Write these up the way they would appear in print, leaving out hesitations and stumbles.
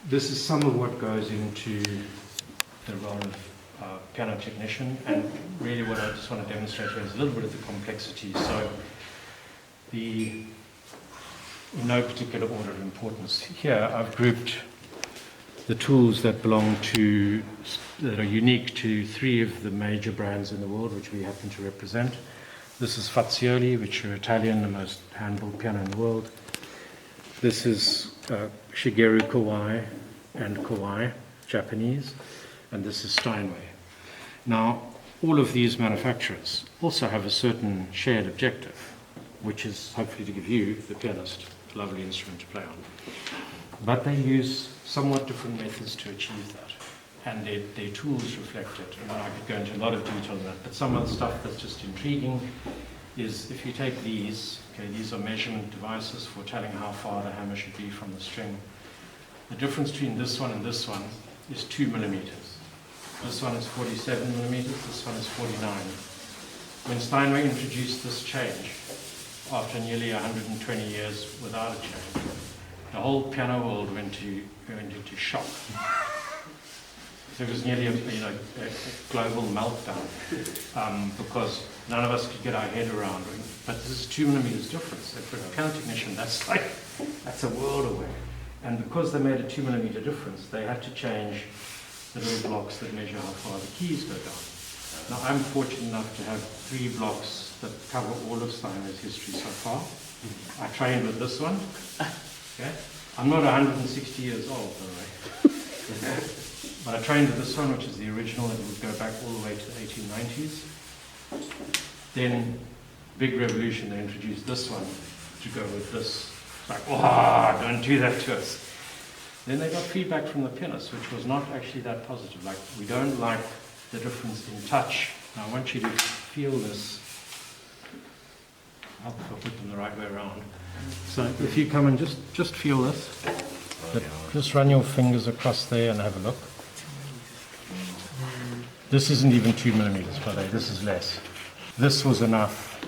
this is some of what goes into the role of piano technician, and really what I just want to demonstrate here is a little bit of the complexity. So, in no particular order of importance. Here I've grouped the tools that that are unique to 3 of the major brands in the world, which we happen to represent. This is Fazioli, which are Italian, the most hand-built piano in the world. This is Shigeru Kawai and Kawai, Japanese, and this is Steinway. Now, all of these manufacturers also have a certain shared objective, which is hopefully to give you, the pianist, a lovely instrument to play on. But they use somewhat different methods to achieve that, and their tools reflect it. And I could go into a lot of detail on that, but some of the stuff that's just intriguing is if you take these, okay, these are measurement devices for telling how far the hammer should be from the string. The difference between this one and this one is 2 millimeters. This one is 47 millimeters, this one is 49. When Steinway introduced this change, after nearly 120 years without a change, the whole piano world went into shock. So it was nearly a global meltdown because none of us could get our head around it. But this is 2 millimeters difference. So for a piano technician, that's a world away. And because they made a 2 millimeter difference, they had to change the little blocks that measure how far the keys go down. Now I'm fortunate enough to have 3 blocks that cover all of Steinway's history so far. I trained with this one. Okay. I'm not 160 years old, by the way. But I trained with this one, which is the original, that would go back all the way to the 1890s. Then, big revolution, they introduced this one to go with this. It's like, oh, don't do that to us. Then they got feedback from the pianist, which was not actually that positive. Like, we don't like the difference in touch. Now, I want you to feel this. I'll put them the right way around. So if you come and just feel this, but just run your fingers across there and have a look. This isn't even 2 millimeters, by the way, this is less. This was enough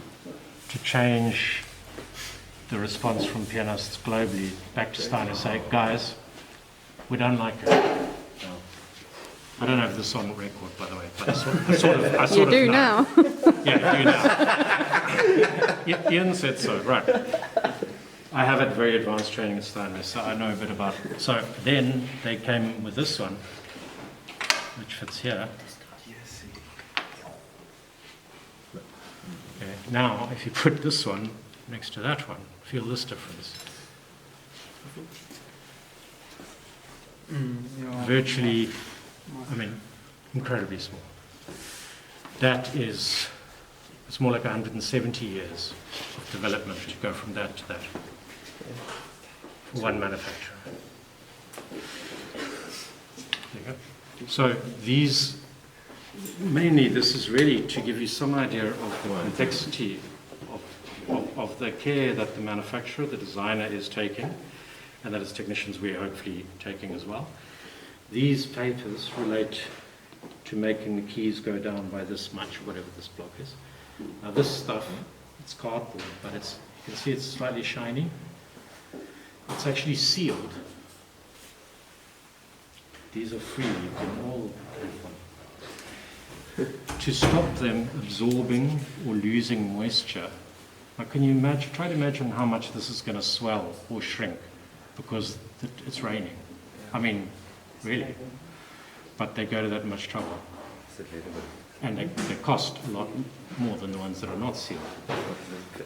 to change the response from pianists globally back to Stein and say, guys, we don't like it. I don't have this on record, by the way, but I sort of do now. Yeah, you do now. Ian said so, right. I have had very advanced training at Steinway, so I know a bit about it. So then they came with this one, which fits here. Okay. Now, if you put this one next to that one, feel this difference. Virtually, incredibly small. That is, it's more like 170 years of development to go from that to that. For one manufacturer. There you go. So these, mainly this is really to give you some idea of the complexity of the care that the manufacturer, the designer is taking, and that as technicians we're hopefully taking as well. These papers relate to making the keys go down by this much, whatever this block is. Now this stuff, it's cardboard, but you can see it's slightly shiny. It's actually sealed. These are free, you can all have one. To stop them absorbing or losing moisture. Now can you try to imagine how much this is going to swell or shrink because it's raining. I mean, really. But they go to that much trouble. And they cost a lot more than the ones that are not sealed.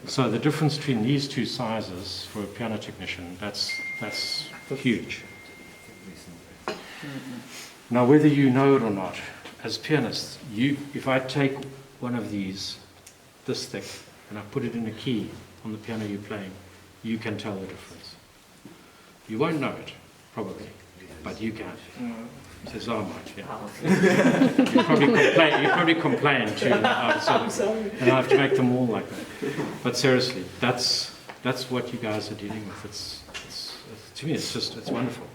So the difference between these 2 sizes for a piano technician, that's huge. Now whether you know it or not, as pianists, if I take one of these, this thick, and I put it in a key on the piano you're playing, you can tell the difference. You won't know it, probably, but you can. Says, oh, might, yeah. You probably complain too, and I have to make them all like that. But seriously, that's what you guys are dealing with. To me, it's wonderful.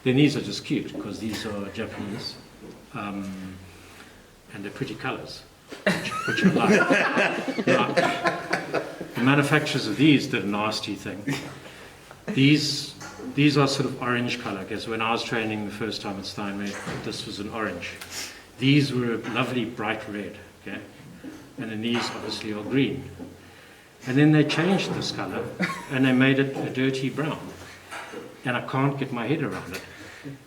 Then these are just cute because these are Japanese, and they're pretty colours, which I like. Now, the manufacturers of these did a nasty thing. These These are sort of orange color, because when I was training the first time at Steinway, this was an orange. These were a lovely bright red, okay? And then these obviously are green. And then they changed this color and they made it a dirty brown. And I can't get my head around it.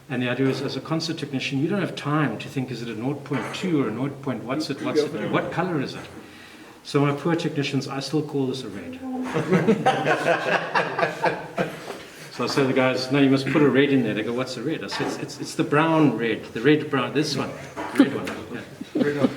And the idea is, as a concert technician, you don't have time to think, is it a 0.2 or a 0. What's it, what color is it? So my poor technicians, I still call this a red. So I say to the guys, no, you must put a red in there. They go, what's a red? I said, it's the brown red, the red brown, this one, the red one. Yeah.